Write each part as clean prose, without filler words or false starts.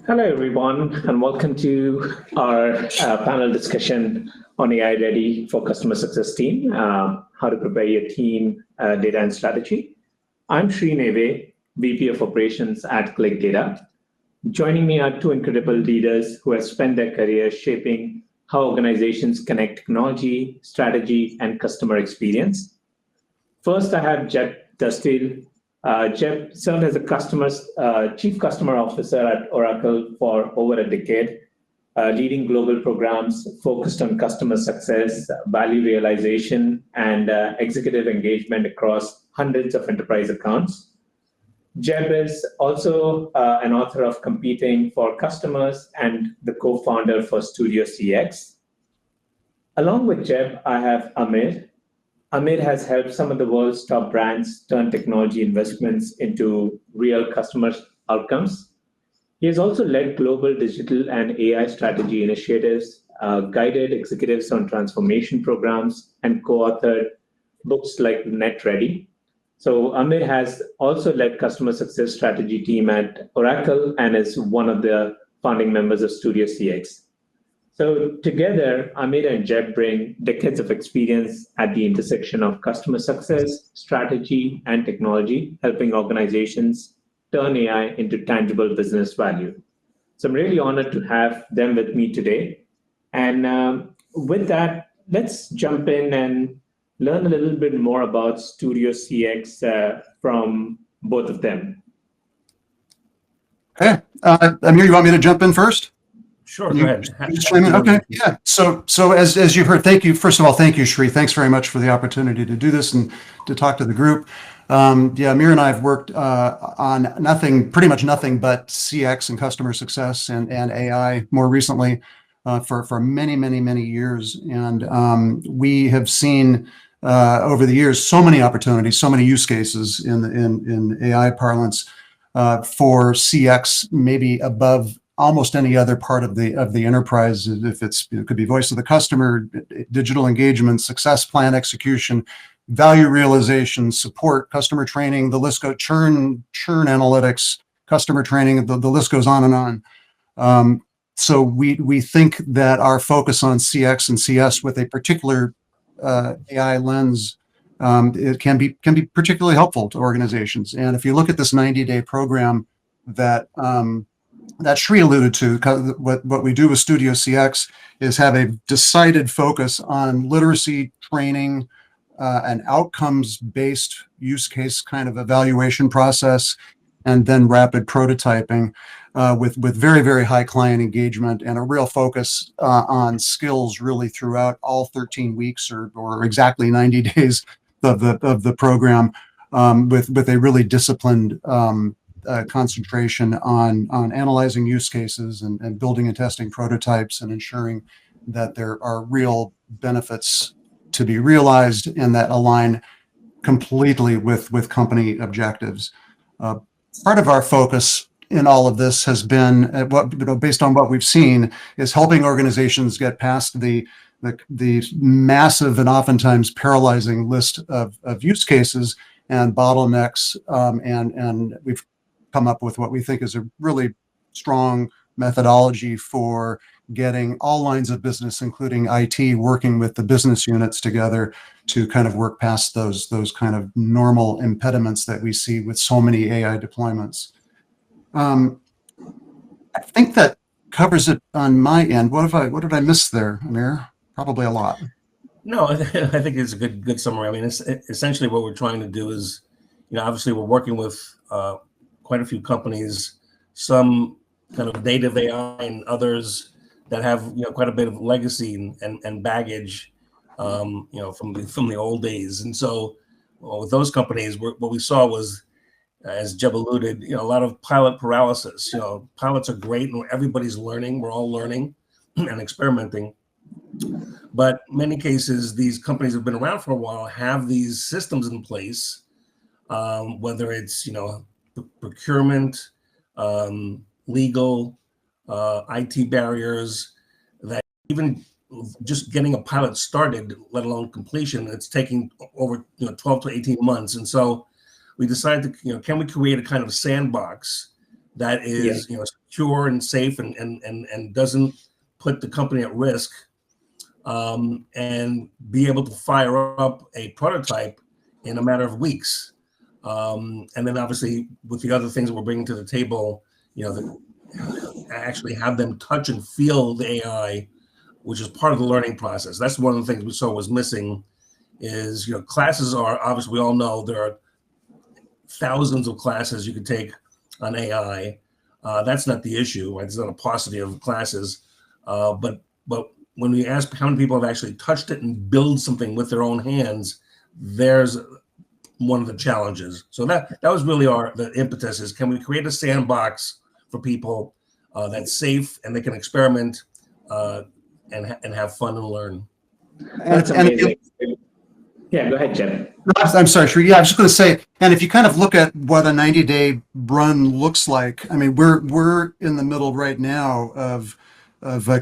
Hello, everyone, and welcome to our panel discussion on AI Ready for Customer Success Team, how to prepare your team data and strategy. I'm Shree Neve, VP of Operations at ClicData. Joining me are two incredible leaders who have spent their careers shaping how organizations connect technology, strategy, and customer experience. First, I have Dasteel. Jeff served as a chief customer officer at Oracle for over a decade, leading global programs focused on customer success, value realization, and executive engagement across hundreds of enterprise accounts. Jeb is also an author of Competing for Customers and the co-founder for Studio CX. Along with Jeb, I have Amir. Amir has helped some of the world's top brands turn technology investments into real customer outcomes. He has also led global digital and AI strategy initiatives, guided executives on transformation programs, and co-authored books like Net Ready. So Amir has also led customer success strategy team at Oracle and is one of the founding members of Studio CX. So together, Amir and Jeb bring decades of experience at the intersection of customer success, strategy, and technology, helping organizations turn AI into tangible business value. So I'm really honored to have them with me today. And with that, let's jump in and learn a little bit more about Studio CX from both of them. Okay. Amir, you want me to jump in first? Sure, go ahead. Okay, yeah. So as you've heard, thank you. First of all, thank you, Shree. Thanks very much for the opportunity to do this and to talk to the group. Amir and I have worked on pretty much nothing but CX and customer success and AI more recently for many years. And we have seen over the years so many opportunities, so many use cases in AI parlance for CX, maybe above almost any other part of the enterprise. If it could be voice of the customer, digital engagement, success plan execution, value realization, support, customer training, the list goes, churn analytics, customer training, the list goes on and on. So we think that our focus on CX and CS with a particular AI lens, it can be particularly helpful to organizations. And if you look at this 90-day program that Shree alluded to, what we do with Studio CX is have a decided focus on literacy training, an outcomes-based use case kind of evaluation process, and then rapid prototyping with very high client engagement and a real focus on skills really throughout all 13 weeks or exactly 90 days of the program, with a really disciplined concentration on analyzing use cases and building and testing prototypes and ensuring that there are real benefits to be realized and that align completely with company objectives. Part of our focus in all of this has been, based on what we've seen, is helping organizations get past the massive and oftentimes paralyzing list of use cases and bottlenecks, and we've come up with what we think is a really strong methodology for getting all lines of business, including IT, working with the business units together to kind of work past those kind of normal impediments that we see with so many AI deployments. I think that covers it on my end. What did I miss there, Amir? Probably a lot. No, I think it's a good summary. I mean, it's essentially what we're trying to do is, obviously we're working with quite a few companies, some kind of native AI and others that have quite a bit of legacy and baggage, from the old days. And so with those companies, what we saw was, as Jeb alluded, a lot of pilot paralysis. Pilots are great and everybody's learning. We're all learning and experimenting. But many cases, these companies have been around for a while, have these systems in place, whether it's, procurement, legal, IT barriers, that even just getting a pilot started, let alone completion, it's taking over 12 to 18 months. And so we decided to, can we create a kind of sandbox that is secure and safe and doesn't put the company at risk, and be able to fire up a prototype in a matter of weeks. And then obviously with the other things that we're bringing to the table, actually have them touch and feel the AI, which is part of the learning process. That's one of the things we saw was missing is, classes are, obviously we all know there are thousands of classes you can take on AI. That's not the issue, right? There's not a paucity of classes. But when we ask how many people have actually touched it and build something with their own hands, there's one of the challenges. So that was really the impetus is, can we create a sandbox for people that's safe and they can experiment and have fun and learn. That's amazing. Yeah, go ahead, Jim. I'm sorry, Shree. Yeah, I was just going to say, and if you kind of look at what a 90-day run looks like, I mean, we're in the middle right now of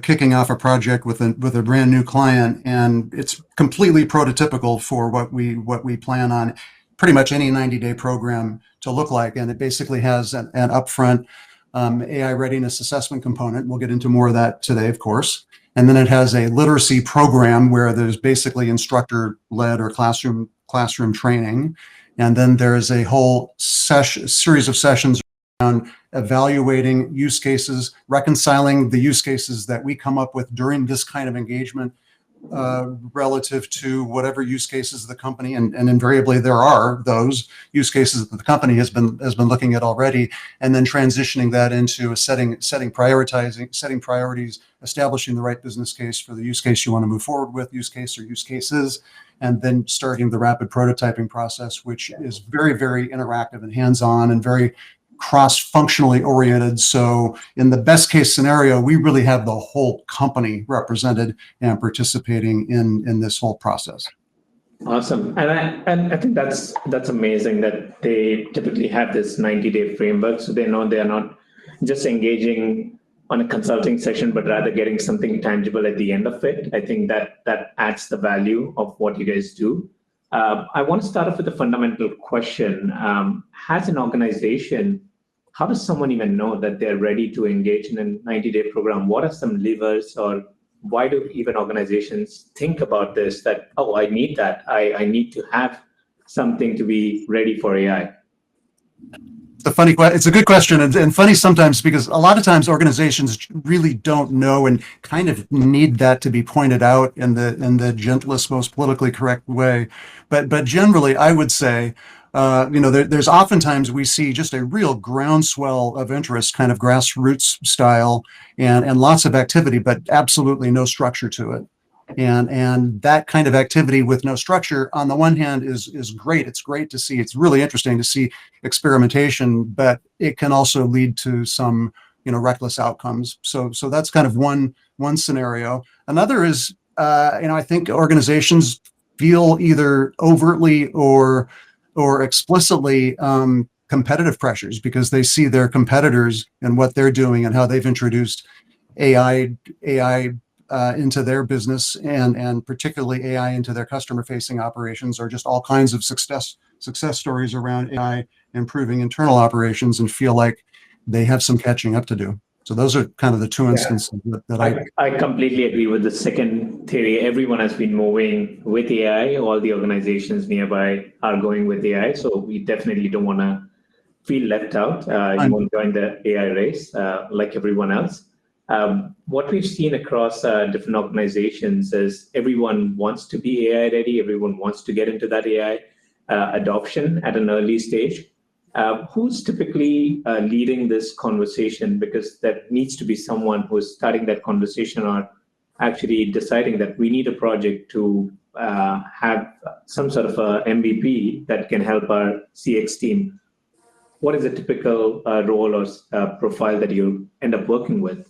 kicking off a project with a brand new client, and it's completely prototypical for what we plan on pretty much any 90-day program to look like, and it basically has an upfront AI readiness assessment component. We'll get into more of that today, of course. And then it has a literacy program where there's basically instructor-led or classroom training. And then there's a whole series of sessions around evaluating use cases, reconciling the use cases that we come up with during this kind of engagement relative to whatever use cases the company, and invariably there are those use cases that the company has been looking at already, and then transitioning that into setting priorities, establishing the right business case for the use case you want to move forward with, use case or use cases, and then starting the rapid prototyping process, which is very, very interactive and hands-on and very cross-functionally oriented. So in the best case scenario, we really have the whole company represented and participating in this whole process. Awesome. And I think that's amazing that they typically have this 90-day framework. So they know they're not just engaging on a consulting session, but rather getting something tangible at the end of it. I think that adds the value of what you guys do. I want to start off with a fundamental question. As an organization, how does someone even know that they're ready to engage in a 90-day program? What are some levers, or why do even organizations think about this, that, oh, I need that. I need to have something to be ready for AI? It's a good question, and funny sometimes, because a lot of times organizations really don't know and kind of need that to be pointed out in the gentlest, most politically correct way. But generally, I would say, there's oftentimes we see just a real groundswell of interest, kind of grassroots style, and lots of activity, but absolutely no structure to it. And that kind of activity with no structure, on the one hand, is great. It's great to see. It's really interesting to see experimentation, but it can also lead to some, reckless outcomes. So that's kind of one scenario. Another is, I think organizations feel either overtly or explicitly competitive pressures, because they see their competitors and what they're doing and how they've introduced AI into their business, and particularly AI into their customer-facing operations, or just all kinds of success stories around AI improving internal operations, and feel like they have some catching up to do. So those are kind of the two instances that I completely agree with the second theory. Everyone has been moving with AI. All the organizations nearby are going with AI. So we definitely don't want to feel left out. You won't join the AI race like everyone else. What we've seen across different organizations is everyone wants to be AI ready. Everyone wants to get into that AI adoption at an early stage. Who's typically leading this conversation? Because there needs to be someone who's starting that conversation, or actually deciding that we need a project to have some sort of a MVP that can help our CX team. What is a typical role or profile that you end up working with?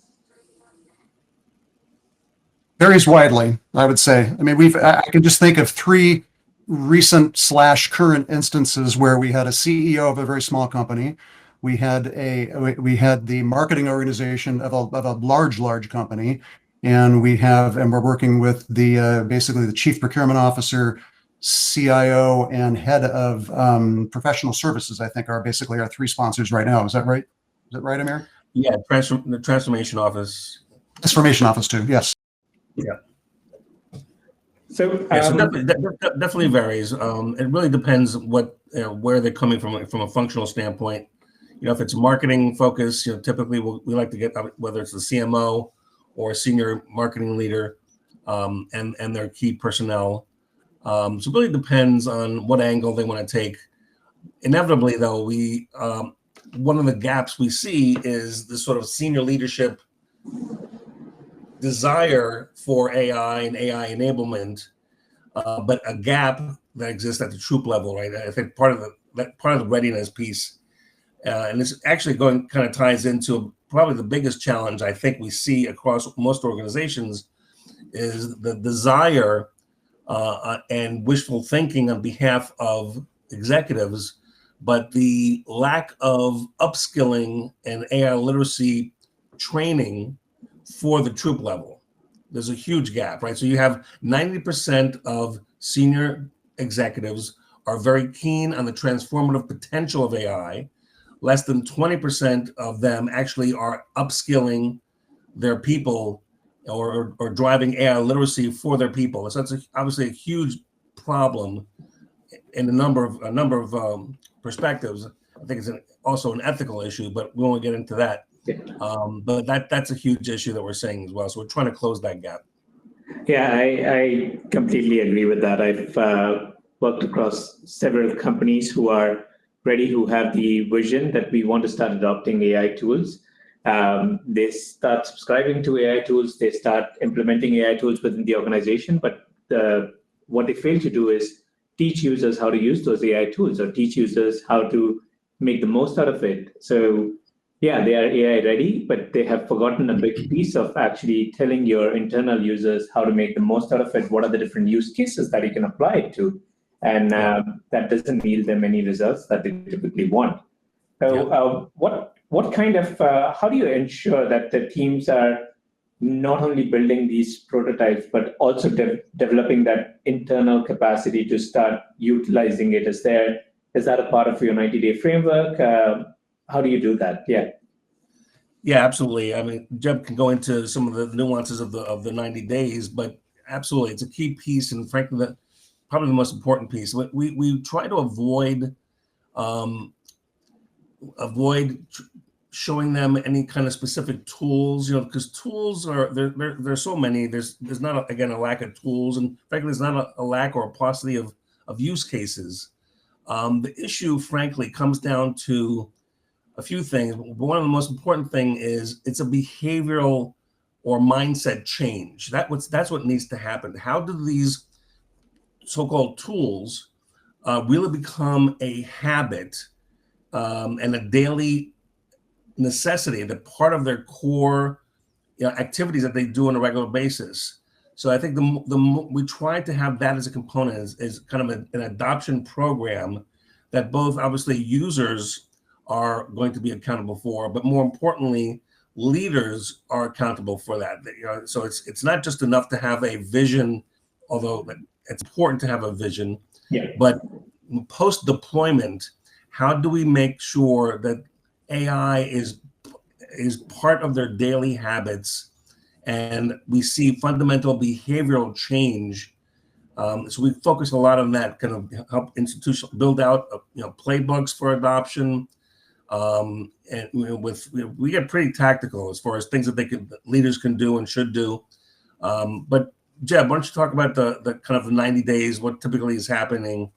Varies widely, I would say. I mean, I can just think of 3 recent / current instances where we had a CEO of a very small company. We had the marketing organization of a large company, and we're working with basically the chief procurement officer, CIO, and head of professional services. I think are basically our 3 sponsors right now. Is that right? that right, Amir? Yeah, the transformation office. Transformation office too, yes. Yeah. So, So definitely varies. It really depends what where they're coming from a functional standpoint. If it's marketing focus, typically we like to get whether it's the CMO or a senior marketing leader, and their key personnel. So it really depends on what angle they want to take. Inevitably, though, one of the gaps we see is the sort of senior leadership desire for AI and AI enablement, but a gap that exists at the troop level, right? I think part of the readiness piece, and this actually kind of ties into probably the biggest challenge I think we see across most organizations is the desire and wishful thinking on behalf of executives, but the lack of upskilling and AI literacy training for the troop level. There's a huge gap, right? So you have 90% of senior executives are very keen on the transformative potential of AI. Less than 20% of them actually are upskilling their people or driving AI literacy for their people. So that's obviously a huge problem in a number of perspectives. I think it's also an ethical issue, but we won't get into that. Yeah. But that's a huge issue that we're seeing as well. So we're trying to close that gap. Yeah, I completely agree with that. I've worked across several companies who are ready, who have the vision that we want to start adopting AI tools. They start subscribing to AI tools, they start implementing AI tools within the organization, but what they fail to do is teach users how to use those AI tools or teach users how to make the most out of it. So yeah, they are AI ready, but they have forgotten a big piece of actually telling your internal users how to make the most out of it. What are the different use cases that you can apply it to? And that doesn't yield them any results that they typically want. So what kind of, how do you ensure that the teams are not only building these prototypes, but also developing that internal capacity to start utilizing it? Is that a part of your 90-day framework? How do you do that? Yeah, absolutely. I mean, Jeb can go into some of the nuances of the 90 days, but absolutely, it's a key piece, and frankly, probably the most important piece. We try to avoid showing them any kind of specific tools, because tools are there's so many. There's not a lack of tools, and frankly, there's not a lack or a paucity of use cases. The issue, frankly, comes down to a few things. But one of the most important thing is it's a behavioral or mindset change. That's what needs to happen. How do these so-called tools really become a habit and a daily necessity, the part of their core activities that they do on a regular basis? So I think we try to have that as a component, is kind of an adoption program that both obviously users are going to be accountable for, but more importantly, leaders are accountable for that. So it's not just enough to have a vision, although it's important to have a vision. Yeah. But post deployment, how do we make sure that AI is part of their daily habits, and we see fundamental behavioral change? So we focus a lot on that, kind of help institutional build out playbooks for adoption. And we get pretty tactical as far as things that leaders can do and should do. But Jeb, why don't you talk about the kind of the 90 days, what typically is happening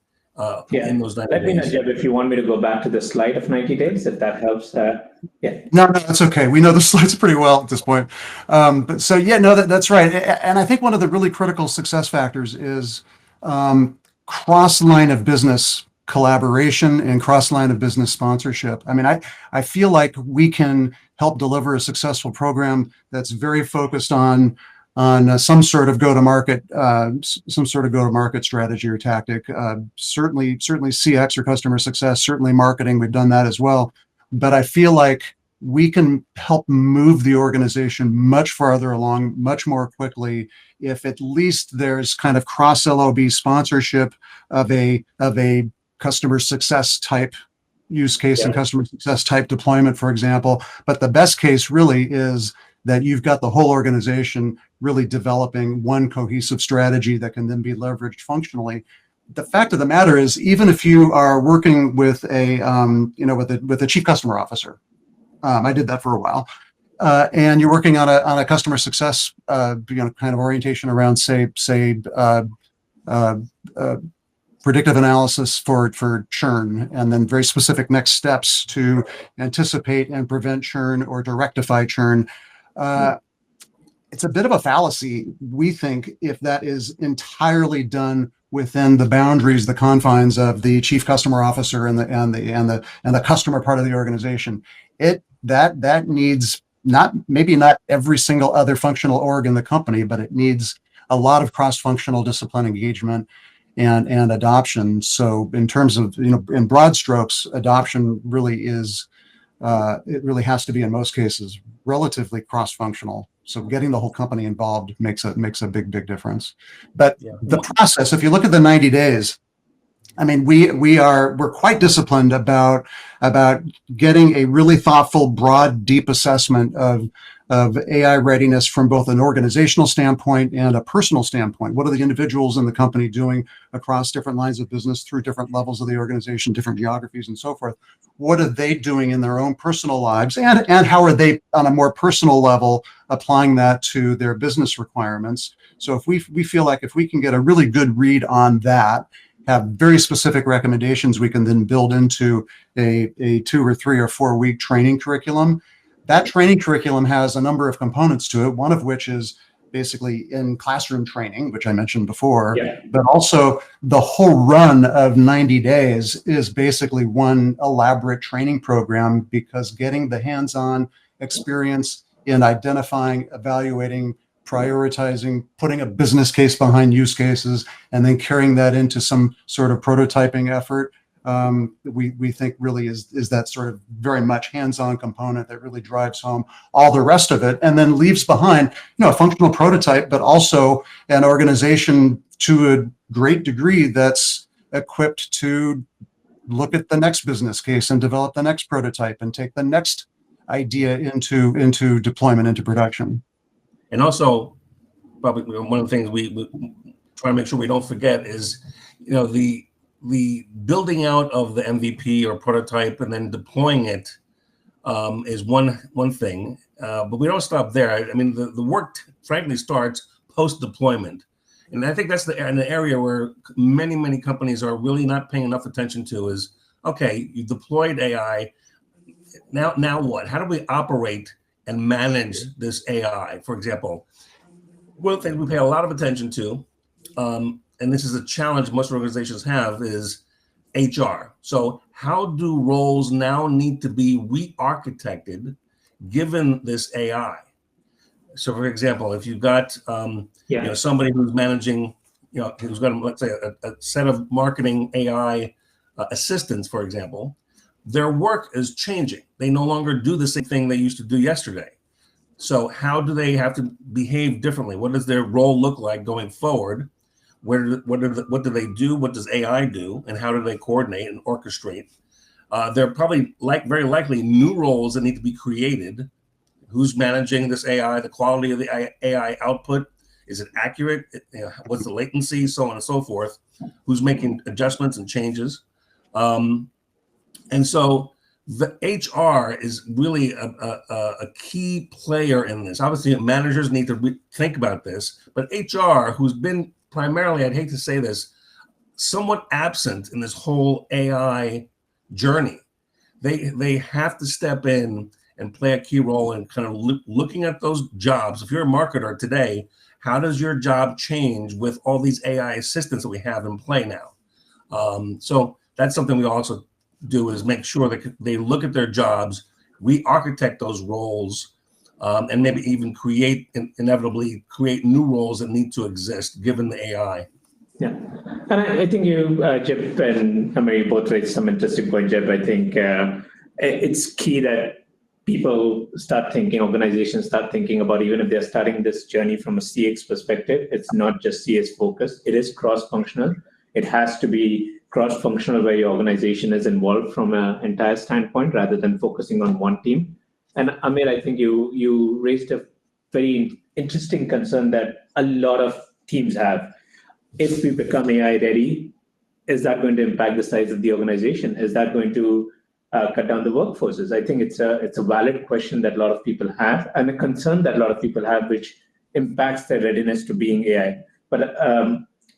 in those 90 days? Let me know, Jeb, if you want me to go back to the slide of 90 days, if that helps. No, that's okay. We know the slides pretty well at this point. But so, that's right. And I think one of the really critical success factors is cross-line of business collaboration and cross-line of business sponsorship. I mean, I feel like we can help deliver a successful program that's very focused on some sort of go-to-market strategy or tactic. Certainly CX or customer success, certainly marketing. We've done that as well. But I feel like we can help move the organization much farther along, much more quickly, if at least there's kind of cross LOB sponsorship of a customer success type use case and customer success type deployment, for example. But the best case really is that you've got the whole organization really developing one cohesive strategy that can then be leveraged functionally. The fact of the matter is, even if you are working with a with a chief customer officer, I did that for a while, and you're working on a customer success kind of orientation around say predictive analysis for churn, and then very specific next steps to anticipate and prevent churn or to rectify churn. It's a bit of a fallacy, we think, if that is entirely done within the boundaries, the confines of the chief customer officer and the customer part of the organization. That needs maybe not every single other functional org in the company, but it needs a lot of cross-functional discipline engagement and adoption. So in terms of, in broad strokes, adoption really is, it really has to be, in most cases, relatively cross-functional. So getting the whole company involved makes a big difference. But the process, if you look at the 90 days, I mean, we're quite disciplined about getting a really thoughtful, broad, deep assessment of AI readiness from both an organizational standpoint and a personal standpoint. What are the individuals in the company doing across different lines of business, through different levels of the organization, different geographies, and so forth? What are they doing in their own personal lives, and how are they, on a more personal level, applying that to their business requirements? So if we feel like if we can get a really good read on that, have very specific recommendations we can then build into a 2 or 3 or 4 week training curriculum. That training curriculum has a number of components to it, one of which is basically in classroom training, which I mentioned before, but also the whole run of 90 days is basically one elaborate training program, because getting the hands-on experience in identifying, evaluating, prioritizing, putting a business case behind use cases, and then carrying that into some sort of prototyping effort, we think really is that sort of very much hands-on component that really drives home all the rest of it, and then leaves behind, a functional prototype, but also an organization to a great degree that's equipped to look at the next business case and develop the next prototype and take the next idea into deployment, into production. And also, probably one of the things we try to make sure we don't forget is, the building out of the MVP or prototype and then deploying it is one thing, but we don't stop there. I mean, the work frankly starts post-deployment, and I think that's an area where many companies are really not paying enough attention to. Is, okay, you deployed AI, now what? How do we operate and manage this AI? For example, one of the things we pay a lot of attention to, and this is a challenge most organizations have, is HR. So how do roles now need to be re-architected given this AI? So for example, if you've got somebody who's managing, who's got, let's say, a set of marketing AI assistants, for example, their work is changing. They no longer do the same thing they used to do yesterday. So how do they have to behave differently? What does their role look like going forward? What do they do? What does AI do? And how do they coordinate and orchestrate? There are probably very likely new roles that need to be created. Who's managing this AI? The quality of the AI output? Is it accurate? What's the latency? So on and so forth. Who's making adjustments and changes? And so the HR is really a key player in this. Obviously, managers need to think about this, but HR, who's been primarily, I'd hate to say this, somewhat absent in this whole AI journey, they have to step in and play a key role in kind of looking at those jobs. If you're a marketer today, how does your job change with all these AI assistants that we have in play now? So that's something we also do, is make sure that they look at their jobs, re-architect those roles, and maybe even inevitably create new roles that need to exist given the AI. Yeah, and I think you, Jeb and Amir, both raised some interesting points. Jeb, I think it's key that organizations start thinking about, even if they're starting this journey from a CX perspective, it's not just CS focused. It is cross-functional. It has to be cross-functional where your organization is involved from an entire standpoint rather than focusing on one team. And Amir, I think you raised a very interesting concern that a lot of teams have. If we become AI ready, is that going to impact the size of the organization? Is that going to cut down the workforces? I think it's a valid question that a lot of people have, and a concern that a lot of people have, which impacts their readiness to being AI. But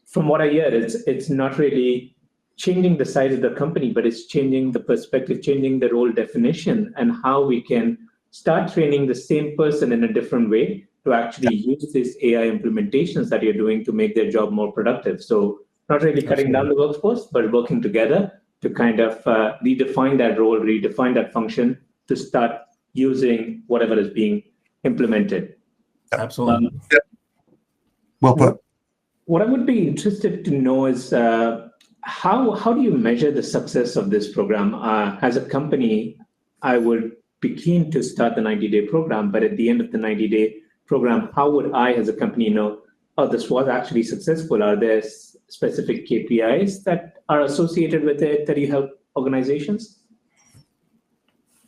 from what I hear, it's not really changing the size of the company, but it's changing the perspective, changing the role definition, and how we can start training the same person in a different way to actually use these AI implementations that you're doing to make their job more productive. So not really cutting down the workforce, but working together to kind of redefine that role, redefine that function to start using whatever is being implemented. Absolutely. Well put. What I would be interested to know is how do you measure the success of this program? As a company, I would be keen to start the 90-day program, but at the end of the 90-day program, how would I as a company know, oh, this was actually successful? Are there specific KPIs that are associated with it that you help organizations?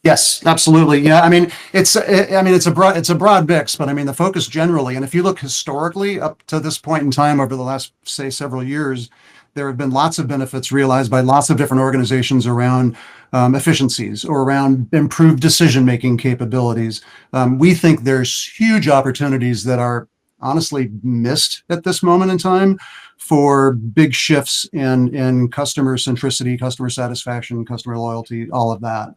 Yes, absolutely. Yeah, I mean, it's a broad mix, but I mean, the focus generally, and if you look historically up to this point in time over the last, say, several years, there have been lots of benefits realized by lots of different organizations around efficiencies or around improved decision-making capabilities. We think there's huge opportunities that are honestly missed at this moment in time for big shifts in customer centricity, customer satisfaction, customer loyalty, all of that.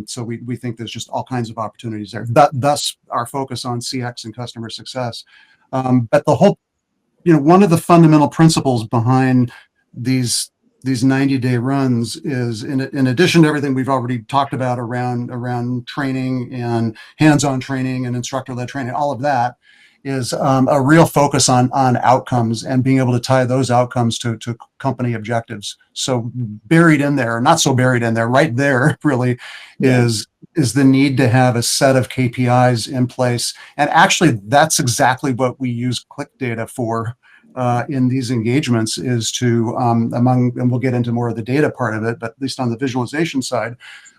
So we think there's just all kinds of opportunities there. Thus, our focus on CX and customer success. But the whole, one of the fundamental principles behind these 90-day runs is, in addition to everything we've already talked about around training and hands-on training and instructor-led training, all of that is a real focus on outcomes and being able to tie those outcomes to company objectives. So buried in there, not so buried in there, right there really is the need to have a set of KPIs in place. And actually, that's exactly what we use ClicData for in these engagements, is to, and we'll get into more of the data part of it, but at least on the visualization side,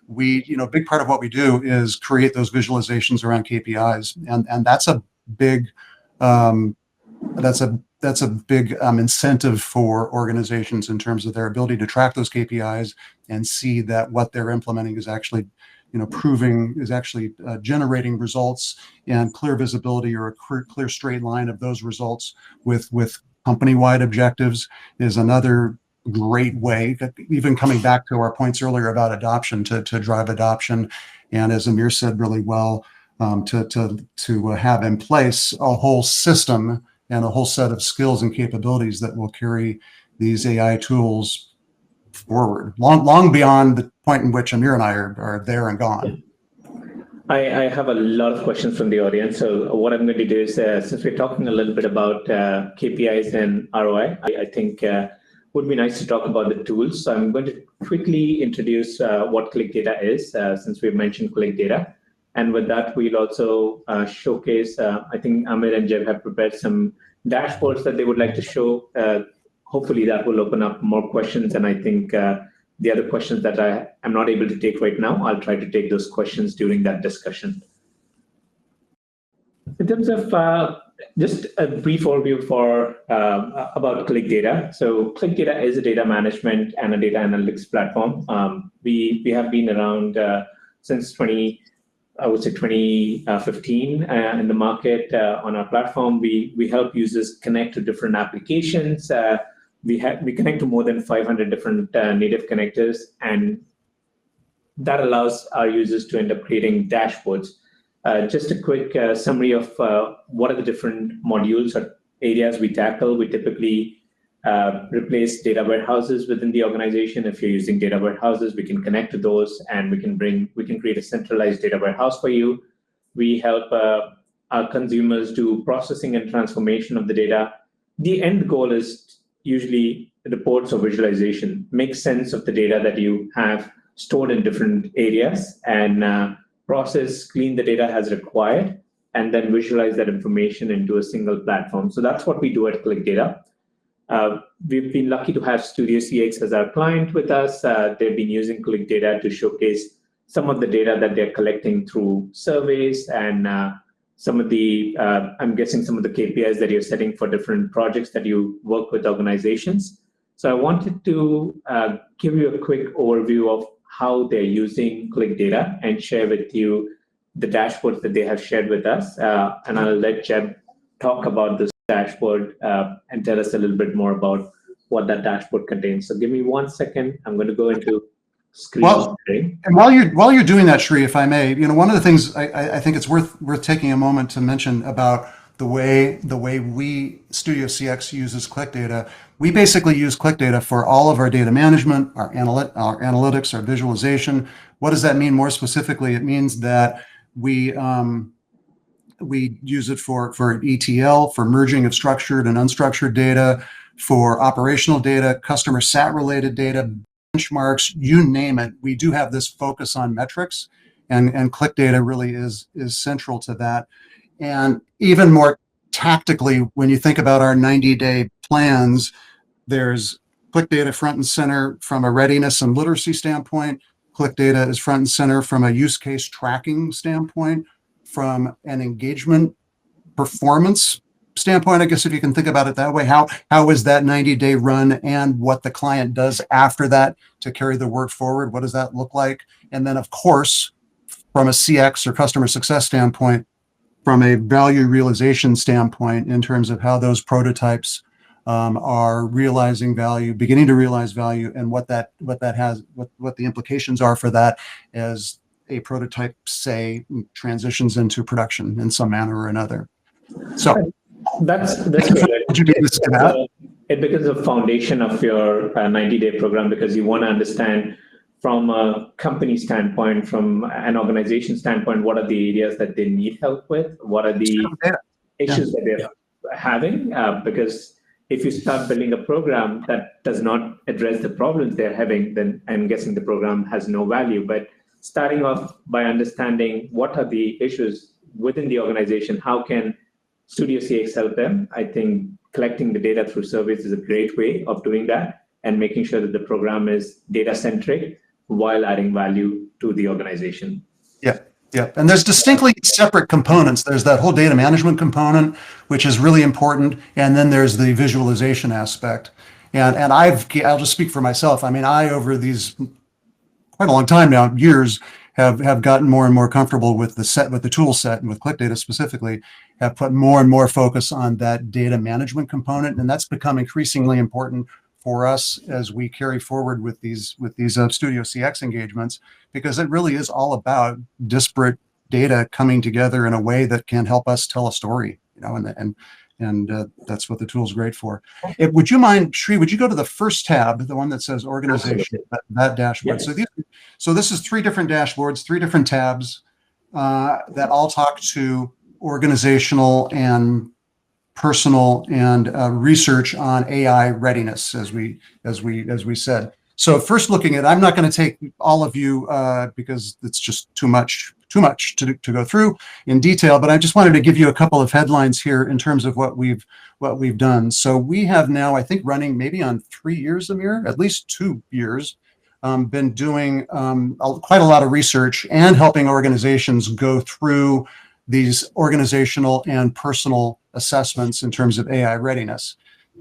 a big part of what we do is create those visualizations around KPIs. And that's a big incentive for organizations in terms of their ability to track those KPIs and see that what they're implementing is actually generating results, and clear visibility or a clear straight line of those results with company-wide objectives is another great way, that even coming back to our points earlier about adoption, to drive adoption. And as Amir said really well, to have in place a whole system and a whole set of skills and capabilities that will carry these AI tools forward, long beyond the point in which Amir and I are there and gone. I have a lot of questions from the audience. So what I'm going to do is, since we're talking a little bit about KPIs and ROI, I think would be nice to talk about the tools. So I'm going to quickly introduce what ClicData is, since we've mentioned ClicData. And with that, we'll also showcase, I think Amir and Jeff have prepared some dashboards that they would like to show. Hopefully that will open up more questions. And I think the other questions that I am not able to take right now, I'll try to take those questions during that discussion. In terms of just a brief overview about ClicData. So ClicData is a data management and a data analytics platform. We have been around since 2015 in the market. On our platform, we help users connect to different applications. We connect to more than 500 different native connectors, and that allows our users to end up creating dashboards. Just a quick summary of what are the different modules or areas we tackle. We typically replace data warehouses within the organization. If you're using data warehouses, we can connect to those, and we can create a centralized data warehouse for you. We help our consumers do processing and transformation of the data. The end goal is usually reports or visualization. Make sense of the data that you have stored in different areas, and process, clean the data as required, and then visualize that information into a single platform. So that's what we do at ClicData. We've been lucky to have Studio CX as our client with us. They've been using ClicData to showcase some of the data that they're collecting through surveys and some of the, I'm guessing some of the KPIs that you're setting for different projects that you work with organizations. So I wanted to give you a quick overview of how they're using ClicData and share with you the dashboards that they have shared with us. And I'll let Jeb talk about this dashboard and tell us a little bit more about what that dashboard contains. So give me 1 second. I'm going to go into screen sharing. And while you're doing that, Shree, if I may, one of the things I think it's worth taking a moment to mention about the way we Studio CX uses ClicData. We basically use ClicData for all of our data management, our analytics, our visualization. What does that mean more specifically? It means that we use it for ETL, for merging of structured and unstructured data, for operational data, customer sat related data, benchmarks, you name it. We do have this focus on metrics, and ClicData really is central to that. And even more tactically, when you think about our 90-day plans, there's ClicData front and center from a readiness and literacy standpoint. ClicData is front and center from a use case tracking standpoint, from an engagement performance standpoint, I guess if you can think about it that way. How is that 90-day run and what the client does after that to carry the work forward? What does that look like? And then, of course, from a CX or customer success standpoint, from a value realization standpoint, in terms of how those prototypes are realizing value, beginning to realize value, and what the implications are for that as a prototype, say, transitions into production in some manner or another. So that's great. It becomes a foundation of your 90-day program, because you want to understand from a company standpoint, from an organization standpoint, what are the areas that they need help with? What are the issues that they're having? Because if you start building a program that does not address the problems they're having, then I'm guessing the program has no value. But starting off by understanding what are the issues within the organization, how can Studio CX help them? I think collecting the data through surveys is a great way of doing that, and making sure that the program is data-centric while adding value to the organization. Yeah. And there's distinctly separate components. There's that whole data management component, which is really important. And then there's the visualization aspect. And I'll just speak for myself. I mean, over these quite a long time now, years, have gotten more and more comfortable with the tool set, and with ClicData specifically, have put more and more focus on that data management component. And that's become increasingly important for us as we carry forward with these Studio CX engagements, because it really is all about disparate data coming together in a way that can help us tell a story, and that's what the tool is great for. Would you mind, Shree, would you go to the first tab, the one that says organization, that dashboard? Yes. So this is 3 different dashboards, 3 different tabs that all talk to organizational and personal and research on AI readiness, as we said. So first, looking at, I'm not going to take all of you because it's just too much to go through in detail, but I just wanted to give you a couple of headlines here in terms of what we've done. So we have now, I think, running maybe on 3 years, Amir, at least 2 years, been doing quite a lot of research and helping organizations go through these organizational and personal assessments in terms of AI readiness.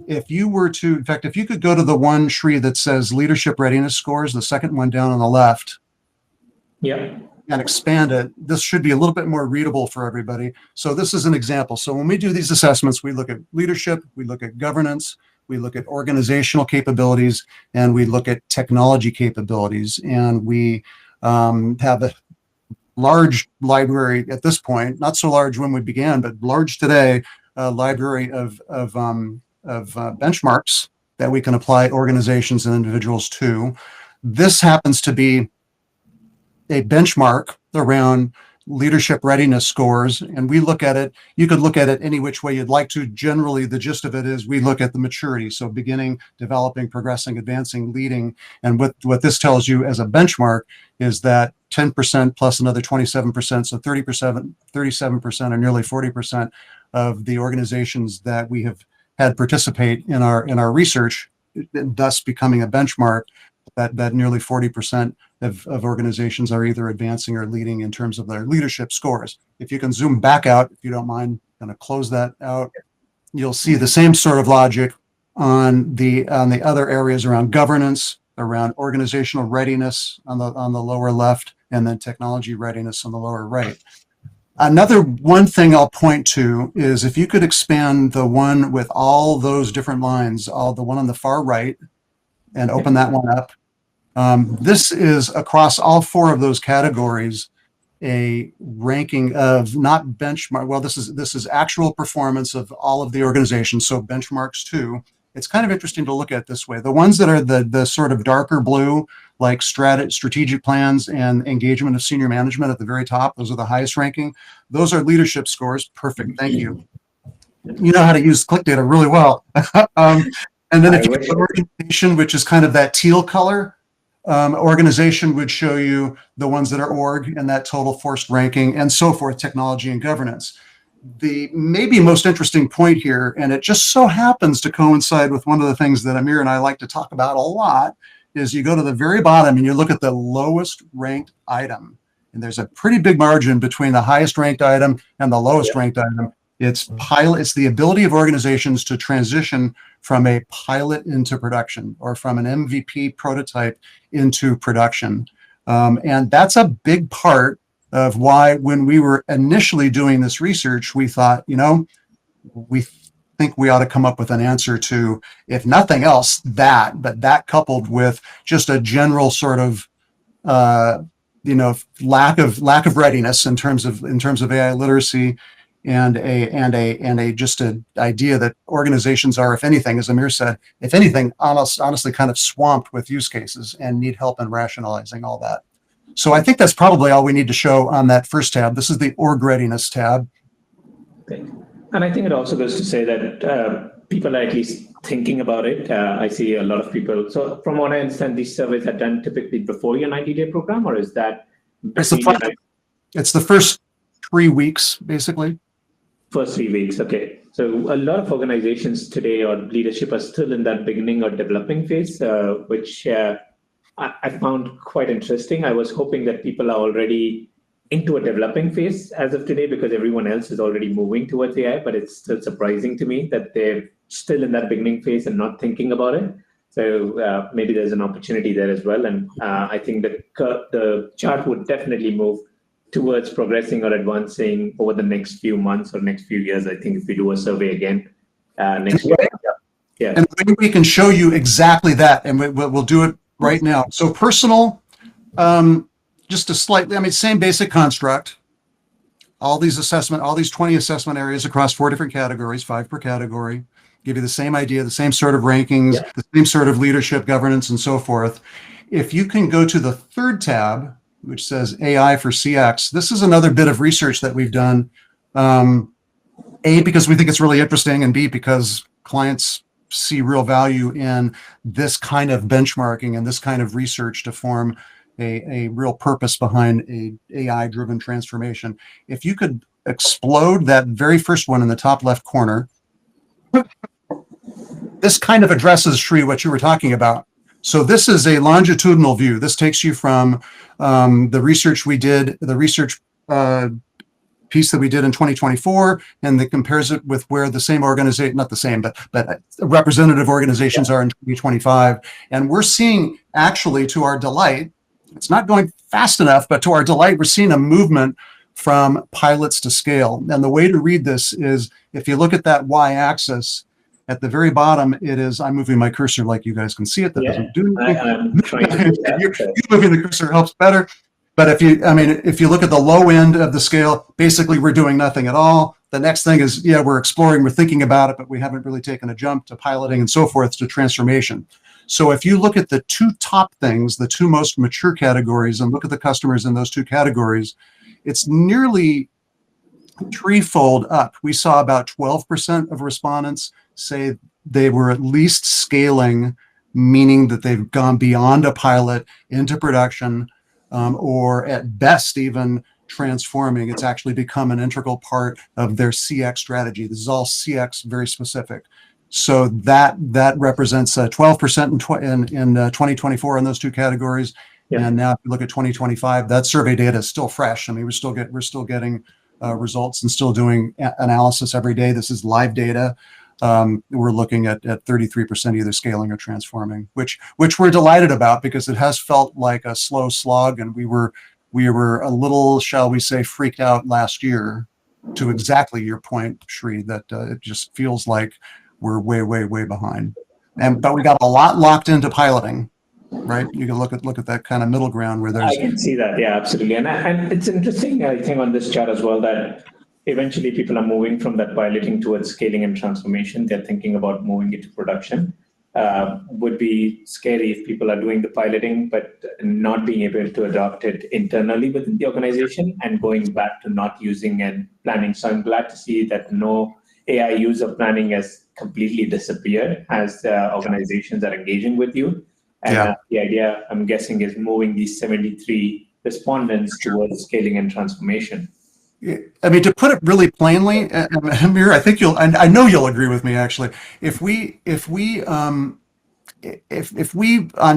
If you were to, in fact, if you could go to the one, Shree, that says leadership readiness scores, the second one down on the left, and expand it, this should be a little bit more readable for everybody. So this is an example. So when we do these assessments, we look at leadership, we look at governance, we look at organizational capabilities, and we look at technology capabilities. And we have a large library at this point, not so large when we began, but large today, a library of benchmarks that we can apply organizations and individuals to. This happens to be a benchmark around leadership readiness scores, and we look at it, you could look at it any which way you'd like to. Generally, the gist of it is we look at the maturity, so beginning, developing, progressing, advancing, leading. And what this tells you as a benchmark is that 10% plus another 27%, so 37% or nearly 40% of the organizations that we have had participate in our research, thus becoming a benchmark, that nearly 40% of organizations are either advancing or leading in terms of their leadership scores. If you can zoom back out, if you don't mind, kind of close that out, you'll see the same sort of logic on the other areas around governance, around organizational readiness on the lower left, and then technology readiness on the lower right. Another one thing I'll point to is if you could expand the one with all those different lines, the one on the far right, and open that one up. This is across all 4 of those categories, a ranking of not benchmark. Well, this is actual performance of all of the organizations, so benchmarks too. It's kind of interesting to look at this way. The ones that are the sort of darker blue, like strategic plans and engagement of senior management at the very top, those are the highest ranking. Those are leadership scores. Perfect. Thank you. You know how to use ClicData really well. And then if you go to organization, which is kind of that teal color, organization would show you the ones that are org and that total forced ranking and so forth, technology and governance. The maybe most interesting point here, and it just so happens to coincide with one of the things that Amir and I like to talk about a lot, is you go to the very bottom and you look at the lowest ranked item. And there's a pretty big margin between the highest ranked item and the lowest ranked item. It's the ability of organizations to transition from a pilot into production, or from an MVP prototype into production. And that's a big part of why, when we were initially doing this research, we thought, we think we ought to come up with an answer to, if nothing else, but that coupled with just a general sort of, lack of readiness in terms of AI literacy, and a just an idea that organizations are, if anything, as Amir said, if anything, honestly kind of swamped with use cases and need help in rationalizing all that. So I think that's probably all we need to show on that first tab. This is the org readiness tab. Okay. And I think it also goes to say that people are at least thinking about it. I see a lot of people. So from what I understand, these surveys are done typically before your 90-day program, or is that? It's the first 3 weeks, basically. First 3 weeks, okay. So a lot of organizations today or leadership are still in that beginning or developing phase, which I found quite interesting. I was hoping that people are already into a developing phase as of today, because everyone else is already moving towards AI, but it's still surprising to me that they're still in that beginning phase and not thinking about it. So maybe there's an opportunity there as well. And I think that the chart would definitely move towards progressing or advancing over the next few months or next few years. I think if we do a survey again next year. Yeah. And maybe we can show you exactly that, and we'll do it right now. So personal, just a slightly, same basic construct. All these 20 assessment areas across 4 different categories, 5 per category, give you the same idea, the same sort of rankings, the same sort of leadership, governance, and so forth. If you can go to the third tab, which says AI for CX, this is another bit of research that we've done. A, because we think it's really interesting, and B, because clients see real value in this kind of benchmarking and this kind of research to form a real purpose behind a AI-driven transformation. If you could explode that very first one in the top left corner, this kind of addresses, Shree, what you were talking about. So this is a longitudinal view. This takes you from the research we did, the research piece that we did in 2024, and that compares it with where the same organization, not the same, but representative organizations are in 2025. And we're seeing, actually, to our delight, it's not going fast enough, but to our delight, we're seeing a movement from pilots to scale. And the way to read this is, if you look at that y-axis, at the very bottom, it is, I'm moving my cursor like you guys can see it. That doesn't do anything. I'm trying to do that. You're moving the cursor helps better. But if you look at the low end of the scale, basically we're doing nothing at all. The next thing is, we're exploring, we're thinking about it, but we haven't really taken a jump to piloting and so forth to transformation. So if you look at the 2 top things, the 2 most mature categories, and look at the customers in those 2 categories, it's nearly threefold up. We saw about 12% of respondents say they were at least scaling, meaning that they've gone beyond a pilot into production, or at best even transforming. It's actually become an integral part of their CX strategy. This is all CX very specific. So that represents 12% in 2024 in those two categories. Yeah. And now if you look at 2025, that survey data is still fresh. I mean, we're still getting results and still doing analysis every day. This is live data. We're looking at 33% either scaling or transforming, which we're delighted about, because it has felt like a slow slog, and we were a little, shall we say, freaked out last year, to exactly your point, Shree, that it just feels like we're way behind. But we got a lot locked into piloting, right? You can look at that kind of middle ground where there's. I can see that, yeah, absolutely. And it's interesting, I think, on this chart as well, that eventually people are moving from that piloting towards scaling and transformation. They're thinking about moving it to production. Would be scary if people are doing the piloting, but not being able to adopt it internally within the organization and going back to not using and planning. So I'm glad to see that no AI use of planning has completely disappeared as organizations are engaging with you. And the idea, I'm guessing, is moving these 73 respondents towards scaling and transformation. I mean, to put it really plainly, Amir, I think I know you'll agree with me, actually. If we on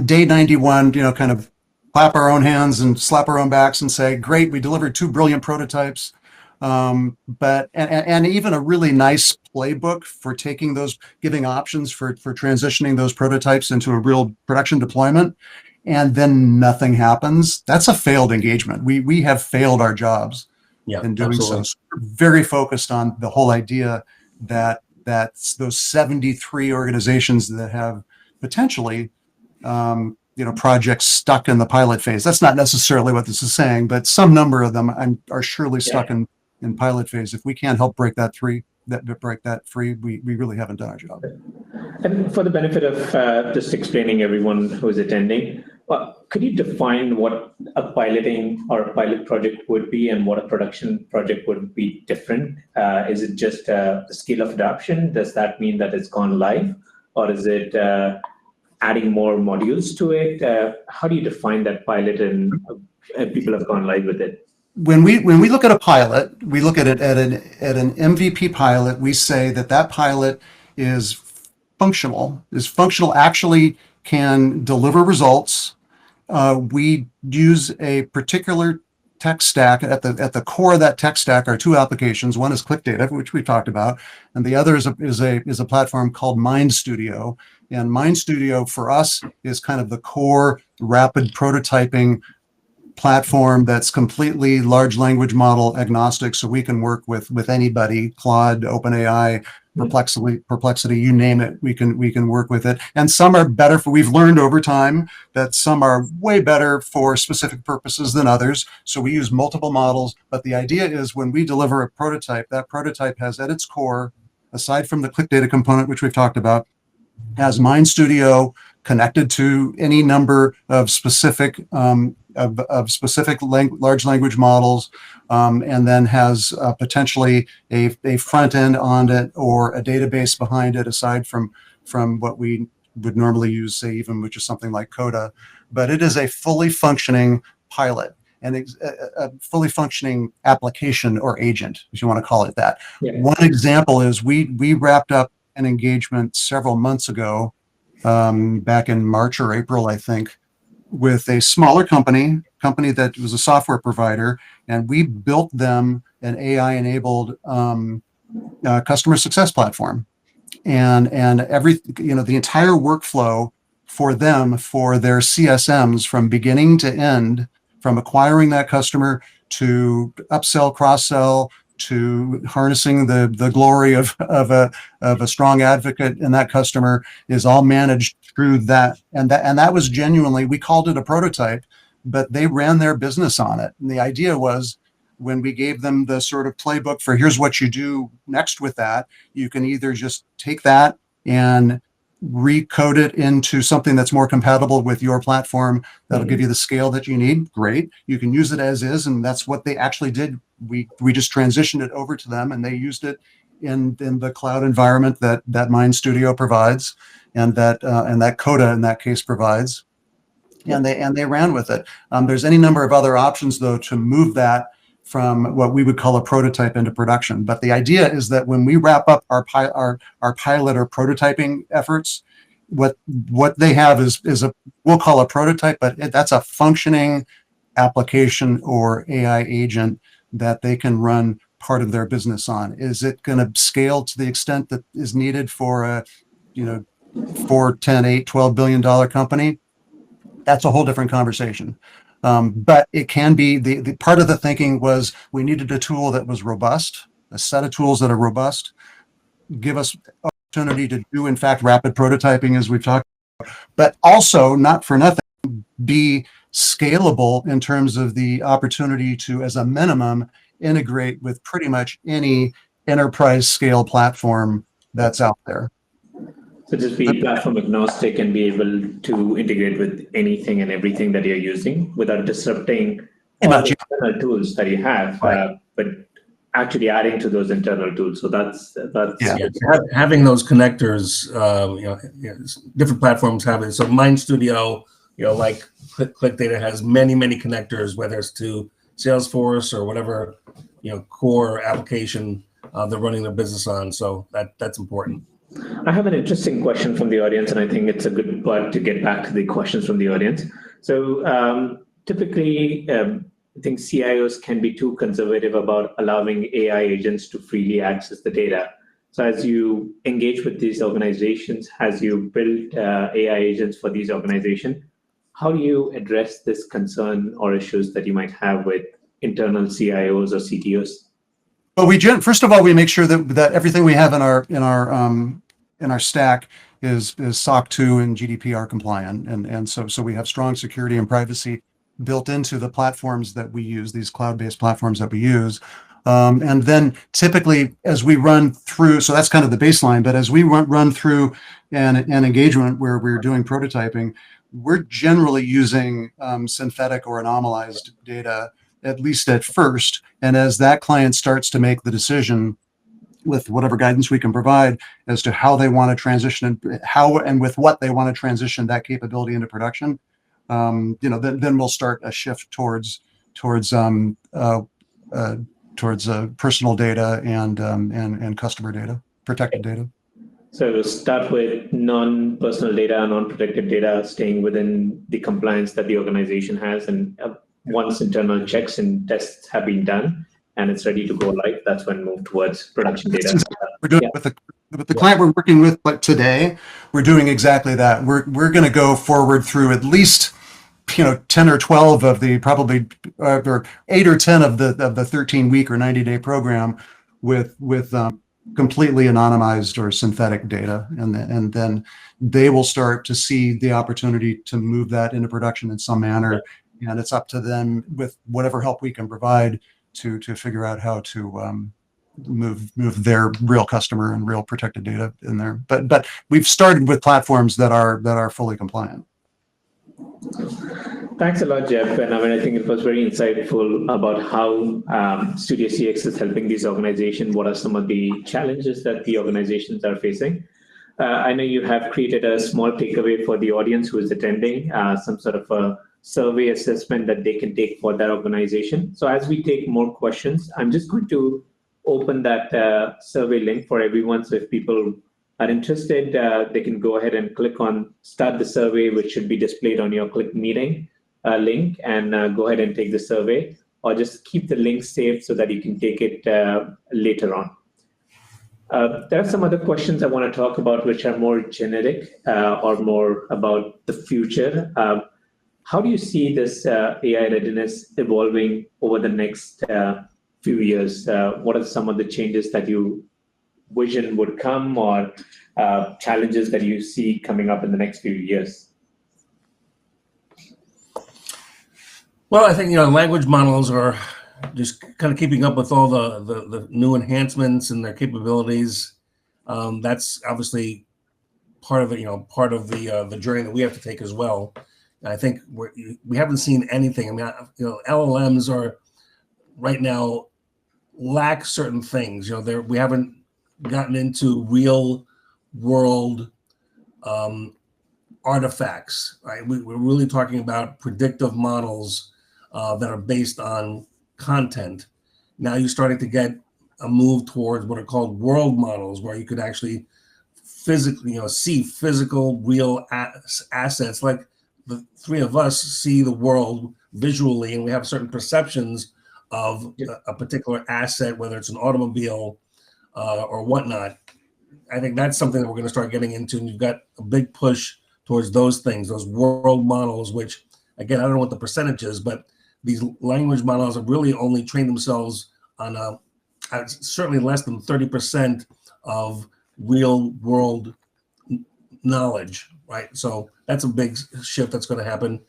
day 91, kind of clap our own hands and slap our own backs and say, great, we delivered 2 brilliant prototypes, but even a really nice playbook for taking those, giving options for transitioning those prototypes into a real production deployment, and then nothing happens, that's a failed engagement. We have failed our jobs. Yeah, in doing absolutely. so. We're very focused on the whole idea that those 73 organizations that have potentially projects stuck in the pilot phase. That's not necessarily what this is saying, but some number of them are surely stuck in pilot phase. If we can't help break that free, we really haven't done our job. And for the benefit of just explaining everyone who is attending, could you define what a piloting or a pilot project would be and what a production project would be different? Is it just the scale of adoption? Does that mean that it's gone live? Or is it adding more modules to it? How do you define that pilot and people have gone live with it? When we look at a pilot, we look at it at an MVP pilot. We say that pilot is functional, actually can deliver results. We use a particular tech stack. At the core of that tech stack are 2 applications. One is ClicData, which we talked about, and the other is a platform called Mind Studio. And Mind Studio for us is kind of the core rapid prototyping platform that's completely large language model agnostic, so we can work with anybody, Claude, OpenAI, Perplexity, you name it, we can work with it. And some are better we've learned over time that some are way better for specific purposes than others. So we use multiple models, but the idea is when we deliver a prototype, that prototype has at its core, aside from the ClicData component, which we've talked about, has Mind Studio connected to any number of specific large language models, and then has potentially a front end on it or a database behind it, aside from what we would normally use, say, even which is something like Coda. But it is a fully functioning pilot and a fully functioning application or agent, if you want to call it that. Yeah. One example is we wrapped up an engagement several months ago, back in March or April, I think, with a smaller company that was a software provider, and we built them an AI-enabled customer success platform, and the entire workflow for them, for their CSMs, from beginning to end, from acquiring that customer to upsell, cross-sell, to harnessing the glory of a strong advocate in that customer, is all managed through that. And that was genuinely, we called it a prototype, but they ran their business on it. And the idea was, when we gave them the sort of playbook for here's what you do next with that, you can either just take that and recode it into something that's more compatible with your platform that'll give you the scale that you need. Great. You can use it as is, and that's what they actually did. We just transitioned it over to them, and they used it in the cloud environment that Mind Studio provides, and that Coda in that case provides, and they ran with it. There's any number of other options though to move that from what we would call a prototype into production. But the idea is that when we wrap up our pilot or prototyping efforts, what they have is we'll call a prototype, but that's a functioning application or AI agent that they can run part of their business on. Is it going to scale to the extent that is needed for a, $4, $10, $8, $12 billion company? That's a whole different conversation. But it can be, the part of the thinking was we needed a tool that was robust, a set of tools that are robust, give us opportunity to do, in fact, rapid prototyping, as we've talked about, but also, not for nothing, be scalable in terms of the opportunity to, as a minimum, integrate with pretty much any enterprise scale platform that's out there. So just be platform agnostic and be able to integrate with anything and everything that you're using without disrupting all the internal tools that you have, right. But actually adding to those internal tools. So that's having those connectors. Different platforms have it. So Mind Studio, like ClicData has many connectors, whether it's to Salesforce or whatever core application they're running their business on. So that's important. I have an interesting question from the audience, and I think it's a good part to get back to the questions from the audience. So typically, I think CIOs can be too conservative about allowing AI agents to freely access the data. So as you engage with these organizations, as you build AI agents for these organizations, how do you address this concern or issues that you might have with internal CIOs or CTOs? Well, first of all, we make sure that everything we have in our stack is SOC 2 and GDPR compliant, and so we have strong security and privacy built into the platforms that we use, these cloud-based platforms that we use. And then typically, as we run through, so that's kind of the baseline. But as we run through an engagement where we're doing prototyping, we're generally using synthetic or anomalized data, at least at first. And as that client starts to make the decision with whatever guidance we can provide as to how they want to transition and how and with what they want to transition that capability into production, then we'll start a shift towards personal data and customer data, protected data. So start with non-personal data, non-protected data, staying within the compliance that the organization has, and once internal checks and tests have been done and it's ready to go live, that's when move towards production data. We're doing with the client we're working with, but today we're doing exactly that. We're going to go forward through at least 10 or 12 of the probably or 8 or 10 of the 13-week or 90-day program with completely anonymized or synthetic data, and then they will start to see the opportunity to move that into production in some manner, and it's up to them with whatever help we can provide to figure out how to move their real customer and real protected data in there. But we've started with platforms that are fully compliant. Thanks a lot, Jeff. And I think it was very insightful about how Studio CX is helping these organizations. What are some of the challenges that the organizations are facing? I know you have created a small takeaway for the audience who is attending, some sort of a survey assessment that they can take for their organization. So as we take more questions, I'm just going to open that survey link for everyone. So if people are interested, they can go ahead and click on Start the Survey, which should be displayed on your Click Meeting link, and go ahead and take the survey, or just keep the link saved so that you can take it later on. There are some other questions I want to talk about which are more generic or more about the future. How do you see this AI readiness evolving over the next few years? What are some of the changes that you vision would come, or challenges that you see coming up in the next few years? Well, I think language models are just kind of keeping up with all the new enhancements and their capabilities. That's obviously part of it, part of the journey that we have to take as well. And I think we haven't seen anything. I mean, LLMs are right now lack certain things. We haven't gotten into real world artifacts, right? We're really talking about predictive models that are based on content now you're starting to get a move towards what are called world models, where you could actually physically, see physical, real assets. Like the three of us see the world visually, and we have certain perceptions of a particular asset, whether it's an automobile or whatnot. I think that's something that we're going to start getting into, and you've got a big push towards those things, those world models, which, again, I don't know what the percentage is, but these language models have really only trained themselves on certainly less than 30% of real world knowledge, right? So that's a big shift that's going to happen.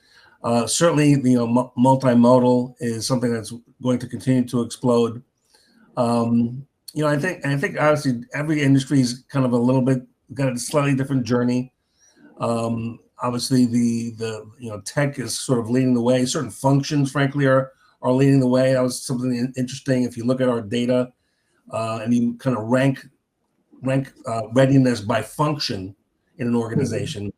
Certainly, multimodal is something that's going to continue to explode. I think obviously every industry is kind of a little bit got a slightly different journey. Obviously, the tech is sort of leading the way. Certain functions, frankly, are leading the way. That was something interesting. If you look at our data and you kind of rank readiness by function in an organization,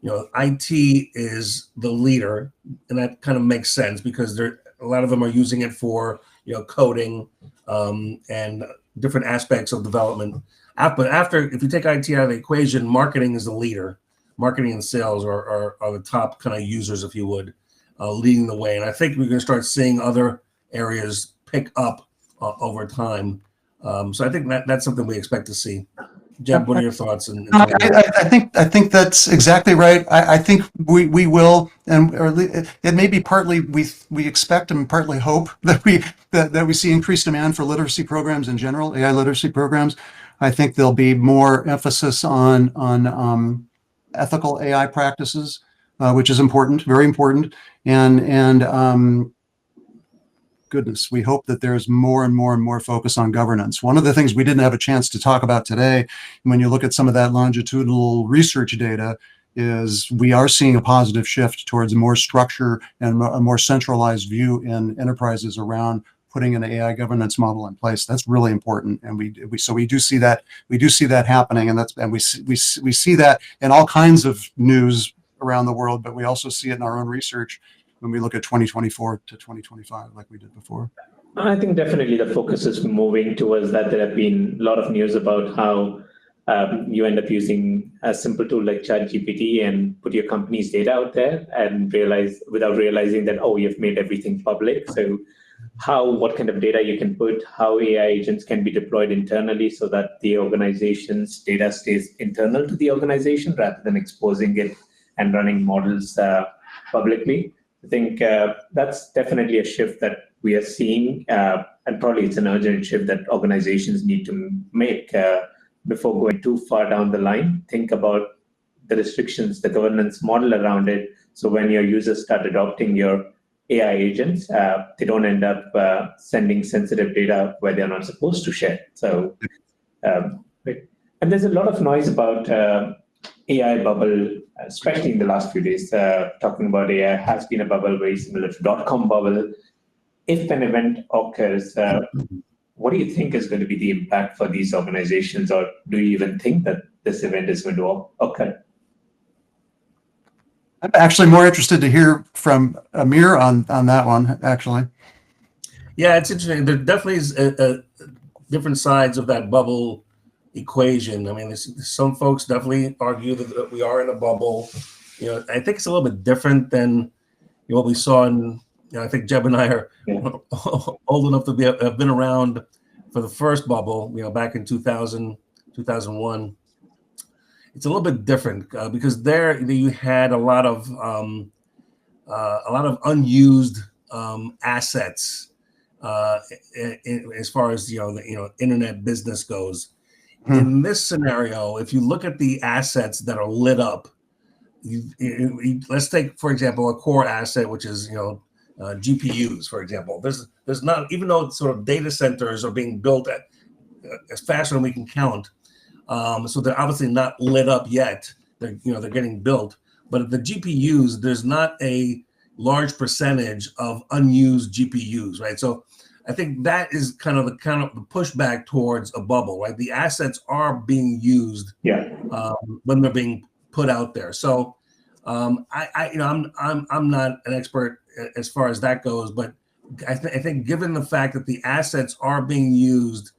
IT is the leader, and that kind of makes sense because a lot of them are using it for coding and different aspects of development. But if you take IT out of the equation, marketing is the leader. Marketing and sales are the top kind of users, if you would, leading the way. And I think we're going to start seeing other areas pick up over time. So I think that's something we expect to see. Jeb, what are your thoughts? I think that's exactly right. I think we will, or it may be partly we expect and partly hope that we see increased demand for literacy programs in general, AI literacy programs. I think there'll be more emphasis on ethical AI practices, which is important, very important, and goodness, we hope that there's more and more and more focus on governance. One of the things we didn't have a chance to talk about today, when you look at some of that longitudinal research data, is we are seeing a positive shift towards more structure and a more centralized view in enterprises around putting an AI governance model in place. That's really important, and we do see that happening, and we see that in all kinds of news around the world, but we also see it in our own research when we look at 2024 to 2025, like we did before. I think definitely the focus is moving towards that. There have been a lot of news about how you end up using a simple tool like ChatGPT and put your company's data out there and without realizing that, you've made everything public. So what kind of data you can put, how AI agents can be deployed internally so that the organization's data stays internal to the organization rather than exposing it and running models publicly. I think that's definitely a shift that we are seeing, and probably it's an urgent shift that organizations need to make before going too far down the line. Think about the restrictions, the governance model around it. So when your users start adopting your AI agents, they don't end up sending sensitive data where they're not supposed to share. So, and there's a lot of noise about AI bubble, especially in the last few days, talking about AI has been a bubble very similar to .com bubble. If an event occurs, what do you think is going to be the impact for these organizations, or do you even think that this event is going to occur? I'm actually more interested to hear from Amir on that one, actually. Yeah, it's interesting. There definitely is different sides of that bubble equation. I mean, some folks definitely argue that we are in a bubble. I think it's a little bit different than what we saw in. I think Jeb and I are old enough to have been around for the first bubble. Back in 2000, 2001. It's a little bit different because there you had a lot of unused assets as far as the internet business goes. In this scenario, if you look at the assets that are lit up, let's take, for example, a core asset, which is GPUs, for example. There's not, even though sort of data centers are being built at as faster than we can count, so they're obviously not lit up yet. They're getting built, but the GPUs, there's not a large percentage of unused GPUs, right? So I think that is kind of the pushback towards a bubble, right? The assets are being used when they're being put out there. So I'm not an expert as far as that goes, but I think given the fact that the assets are being used,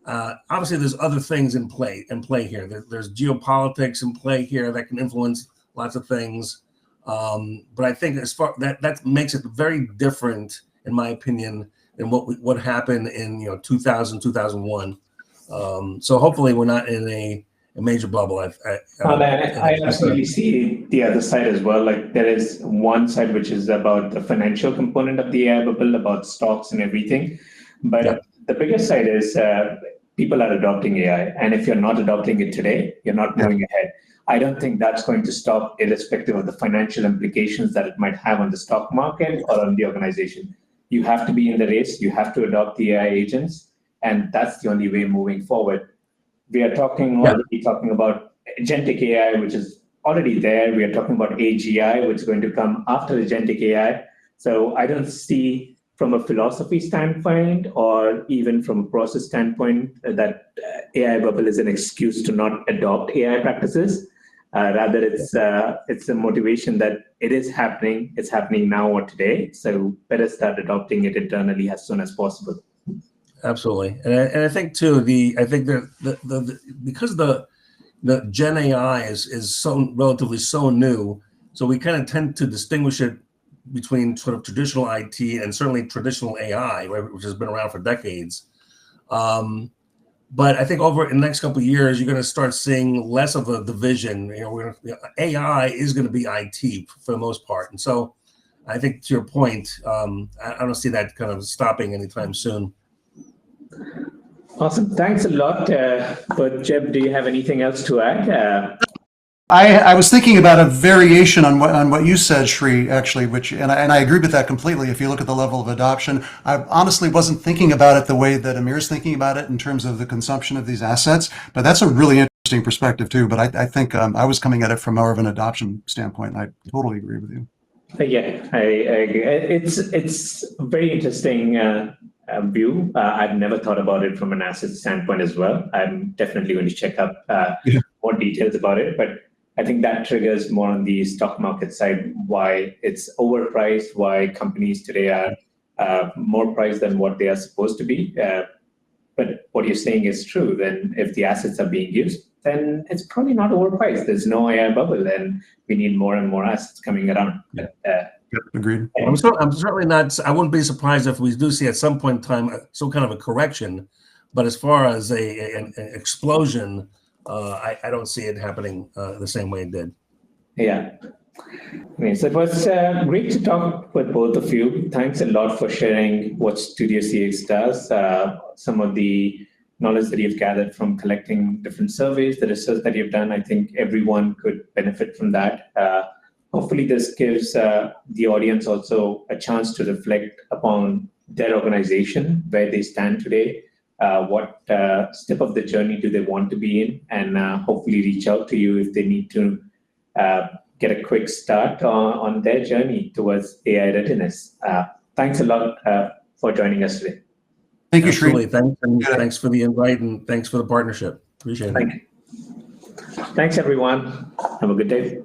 obviously there's other things in play here. There's geopolitics in play here that can influence lots of things. But I think as far that makes it very different, in my opinion, than what happened in 2000, 2001. So hopefully we're not in a major bubble. I absolutely see the other side as well. Like there is one side which is about the financial component of the AI bubble, about stocks and everything. But the biggest side is people are adopting AI. And if you're not adopting it today, you're not moving ahead. I don't think that's going to stop irrespective of the financial implications that it might have on the stock market or on the organization. You have to be in the race. You have to adopt the AI agents. And that's the only way moving forward. We are already talking about agentic AI, which is already there. We are talking about AGI, which is going to come after agentic AI. So I don't see from a philosophy standpoint or even from a process standpoint that AI bubble is an excuse to not adopt AI practices. Rather, it's a motivation that it is happening. It's happening now or today. So better start adopting it internally as soon as possible. Absolutely, and I think too because the Gen AI is so relatively so new, so we kind of tend to distinguish it between sort of traditional IT and certainly traditional AI, right, which has been around for decades. But I think over in the next couple of years, you're going to start seeing less of a division. AI is going to be IT for the most part, and so I think to your point, I don't see that kind of stopping anytime soon. Awesome. Thanks a lot. But Jeb, do you have anything else to add? I was thinking about a variation on what you said, Shree, actually, and I agree with that completely. If you look at the level of adoption, I honestly wasn't thinking about it the way that Amir's thinking about it in terms of the consumption of these assets, but that's a really interesting perspective too. But I think I was coming at it from more of an adoption standpoint. I totally agree with you. Yeah, I agree. It's a very interesting view. I've never thought about it from an asset standpoint as well. I'm definitely going to check up more details about it, but I think that triggers more on the stock market side, why it's overpriced, why companies today are more priced than what they are supposed to be. But what you're saying is true. Then if the assets are being used, then it's probably not overpriced. There's no AI bubble, and we need more and more assets coming around. Agreed. I'm certainly not. I wouldn't be surprised if we do see at some point in time some kind of a correction. But as far as an explosion, I don't see it happening the same way it did. Yeah. Okay, so it was great to talk with both of you. Thanks a lot for sharing what Studio CX does, some of the knowledge that you've gathered from collecting different surveys, the research that you've done. I think everyone could benefit from that. Hopefully this gives the audience also a chance to reflect upon their organization, where they stand today, what step of the journey do they want to be in, and hopefully reach out to you if they need to get a quick start on their journey towards AI readiness. Thanks a lot for joining us today. Thank you, Shree. Thanks for the invite, and thanks for the partnership. Appreciate it. Thanks, everyone. Have a good day.